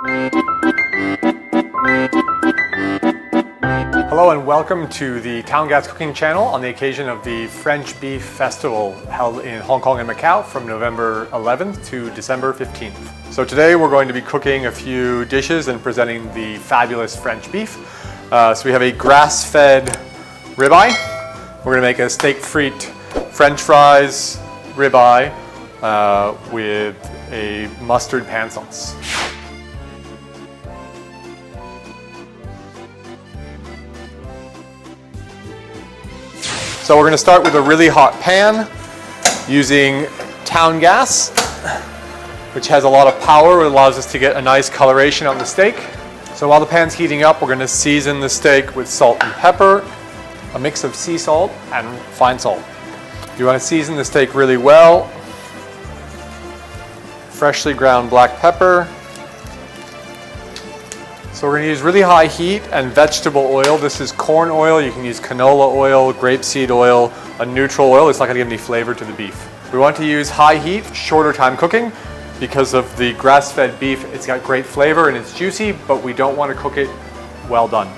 Hello and welcome to the Towngas Cooking channel on the occasion of the French Beef Festival held in Hong Kong and Macau from November 11th to December 15th. So today we're going to be cooking a few dishes and presenting the fabulous French beef. So we have a grass-fed ribeye. We're going to make a steak frite French fries ribeye with a mustard pan sauce. So we're going to start with a really hot pan using Towngas, which has a lot of power. It allows us to get a nice coloration on the steak. So while the pan's heating up, we're going to season the steak with salt and pepper, a mix of sea salt and fine salt. You want to season the steak really well. Freshly ground black pepper. So we're going to use really high heat and vegetable oil. This is corn oil. You can use canola oil, grapeseed oil, a neutral oil. It's not going to give any flavor to the beef. We want to use high heat, shorter time cooking. Because of the grass-fed beef, it's got great flavor and it's juicy, but we don't want to cook it well done.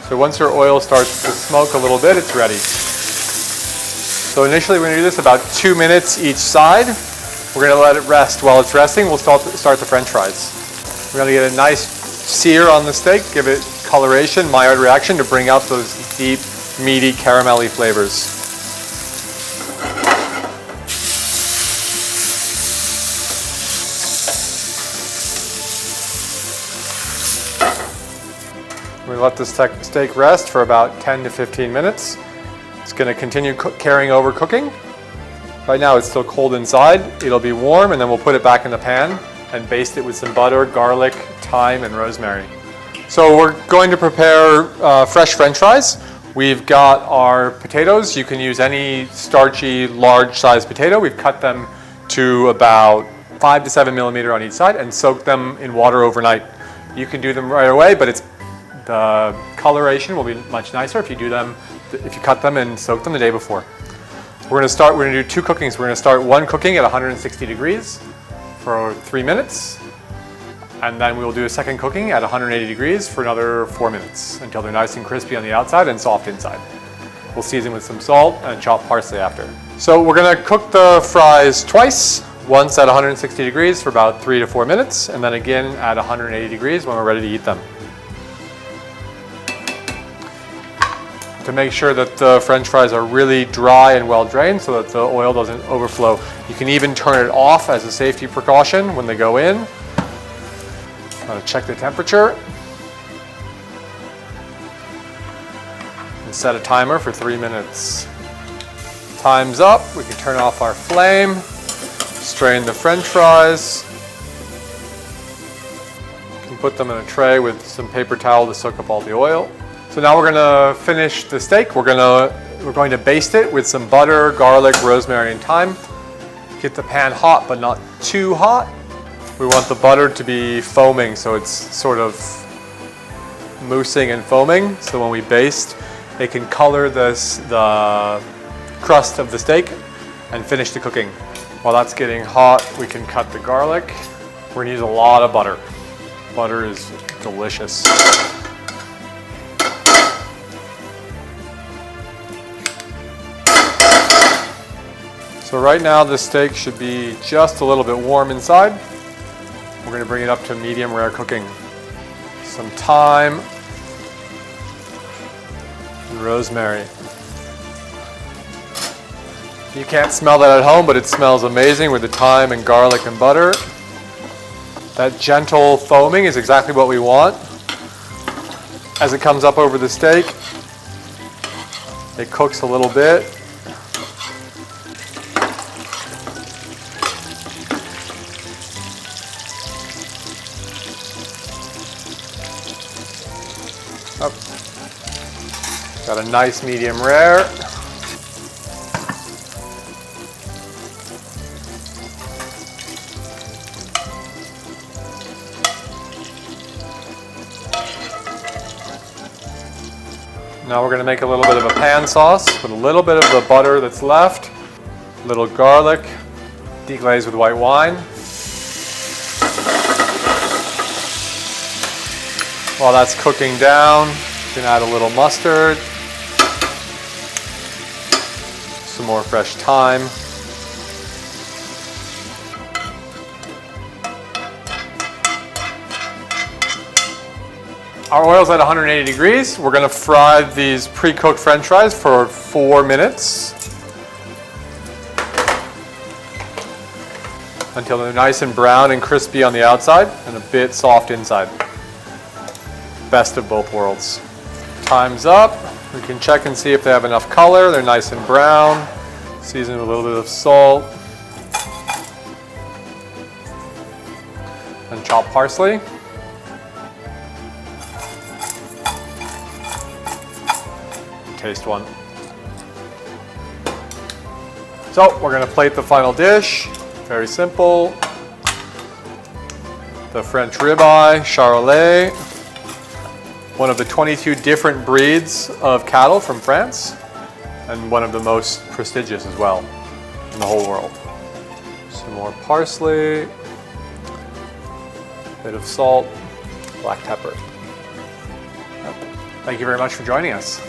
So once your oil starts to smoke a little bit, it's ready. So initially we're going to do this about 2 minutes each side. We're going to let it rest. While it's resting, we'll start the French fries. We're going to get a nice sear on the steak, give it coloration, Maillard reaction to bring out those deep, meaty, caramelly flavors. We let the steak rest for about 10 to 15 minutes. It's going to continue carrying over cooking. Right now it's still cold inside. It'll be warm and then we'll put it back in the pan and baste it with some butter, garlic, thyme, and rosemary. So we're going to prepare fresh French fries. We've got our potatoes. You can use any starchy, large-sized potato. We've cut them to about 5 to 7 millimeter on each side and soak them in water overnight. You can do them right away, but the coloration will be much nicer if you cut them and soak them the day before. We're going to do two cookings. We're going to start one cooking at 160 degrees for 3 minutes, and then we'll do a second cooking at 180 degrees for another 4 minutes until they're nice and crispy on the outside and soft inside. We'll season with some salt and chopped parsley after. So we're going to cook the fries twice, once at 160 degrees for about 3 to 4 minutes, and then again at 180 degrees when we're ready to eat them. To make sure that the French fries are really dry and well drained so that the oil doesn't overflow. You can even turn it off as a safety precaution when they go in. Gotta check the temperature. And set a timer for 3 minutes. Time's up, we can turn off our flame, strain the French fries. You can put them in a tray with some paper towel to soak up all the oil. So now we're going to finish the steak. We're going to baste it with some butter, garlic, rosemary, and thyme. Get the pan hot, but not too hot. We want the butter to be foaming, so it's sort of moussing and foaming. So when we baste, it can color the crust of the steak and finish the cooking. While that's getting hot, we can cut the garlic. We're going to use a lot of butter. Butter is delicious. So right now the steak should be just a little bit warm inside. We're going to bring it up to medium rare cooking. Some thyme and rosemary. You can't smell that at home, but it smells amazing with the thyme and garlic and butter. That gentle foaming is exactly what we want. As it comes up over the steak, it cooks a little bit. Got a nice medium rare. Now we're going to make a little bit of a pan sauce with a little bit of the butter that's left, a little garlic, deglaze with white wine. While that's cooking down, you can add a little mustard, some more fresh thyme. Our oil's at 180 degrees. We're going to fry these pre-cooked French fries for 4 minutes until they're nice and brown and crispy on the outside and a bit soft inside. Best of both worlds. Time's up. We can check and see if they have enough color. They're nice and brown. Season with a little bit of salt and chopped parsley. Taste one. So we're going to plate the final dish. Very simple. The French ribeye, charolais, one of the 22 different breeds of cattle from France, and one of the most prestigious as well in the whole world. Some more parsley, bit of salt, black pepper. Thank you very much for joining us.